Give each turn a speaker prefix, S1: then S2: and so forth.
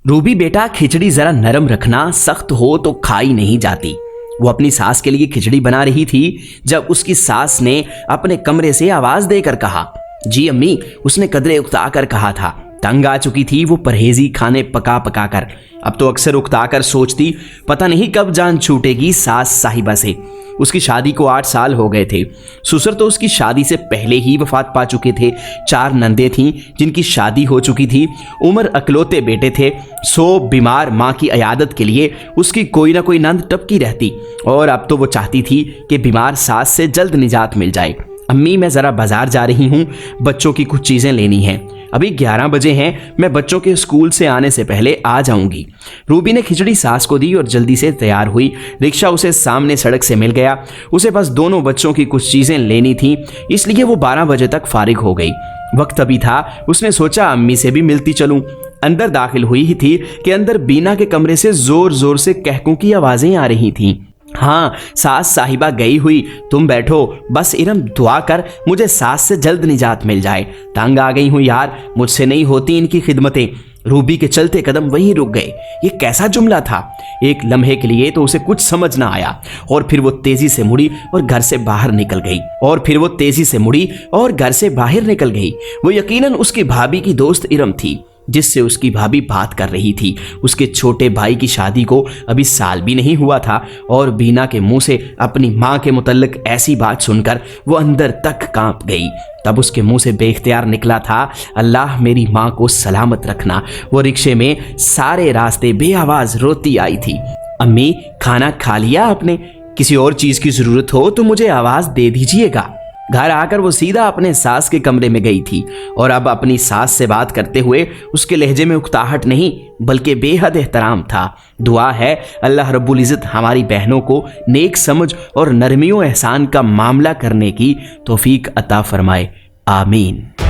S1: Ruby बेटा, खिचड़ी जरा नरम रखना, सख्त हो तो खाई नहीं जाती। वो अपनी सास के लिए खिचड़ी बना रही थी जब उसकी सास ने अपने कमरे से आवाज देकर कहा, जी अम्मी। उसने कदरे उकता कर कहा था। तंग आ चुकी थी वो परहेजी खाने पका पका कर। अब तो अक्सर उकता कर सोचती, पता नहीं कब जान छूटेगी सास साहिबा से। उसकी शादी को 8 साल हो गए थे। ससुर तो उसकी शादी से पहले ही वफात पा चुके थे। 4 नंदे थीं जिनकी शादी हो चुकी थी। उमर अकलौते बेटे थे। बीमार माँ की अयादत के लिए उसकी कोई ना कोई नंद टपकी रहती और अब तो वो चाहती थी कि बीमार सास से जल्द निजात मिल जाए। अम्मी, मैं ज़रा बाजार जा रही हूँ, बच्चों की कुछ चीज़ें लेनी हैं। अभी 11 बजे हैं, मैं बच्चों के स्कूल से आने से पहले आ जाऊंगी। रूबी ने खिचड़ी सास को दी और जल्दी से तैयार हुई। रिक्शा उसे सामने सड़क से मिल गया। उसे बस दोनों बच्चों की कुछ चीज़ें लेनी थी, इसलिए वो 12 बजे तक फारिग हो गई। वक्त अभी था, उसने सोचा अम्मी से भी मिलती चलूं। अंदर दाखिल हुई ही थी कि अंदर बीना के कमरे से जोर जोर से कहकों की आवाज़ें आ रही थीं। हाँ, सास साहिबा गई हुई, तुम बैठो, बस इरम दुआ कर मुझे सास से जल्द निजात मिल जाए। तंग आ गई हूँ यार, मुझसे नहीं होती इनकी खिदमतें। रूबी के चलते कदम वहीं रुक गए। ये कैसा जुमला था? एक लम्हे के लिए तो उसे कुछ समझ ना आया और फिर वो तेजी से मुड़ी और घर से बाहर निकल गई। वो यकीनन उसकी भाभी की दोस्त इरम थी जिससे उसकी भाभी बात कर रही थी। उसके छोटे भाई की शादी को अभी साल भी नहीं हुआ था और बीना के मुंह से अपनी माँ के मुतल्लिक ऐसी बात सुनकर वो अंदर तक कांप गई। तब उसके मुंह से बेख्तियार निकला था, अल्लाह मेरी माँ को सलामत रखना। वो रिक्शे में सारे रास्ते बेआवाज रोती आई थी, अम्मी खाना खा लिया आपने? किसी और चीज की जरूरत हो तो मुझे आवाज दे दीजिएगा। घर आकर वो सीधा अपने सास के कमरे में गई थी और अब अपनी सास से बात करते हुए उसके लहजे में उकताहट नहीं बल्कि बेहद एहतराम था। दुआ है अल्लाह रब्बुल इज़्ज़त हमारी बहनों को नेक समझ और नरमी व एहसान का मामला करने की तौफीक अता फरमाए, आमीन।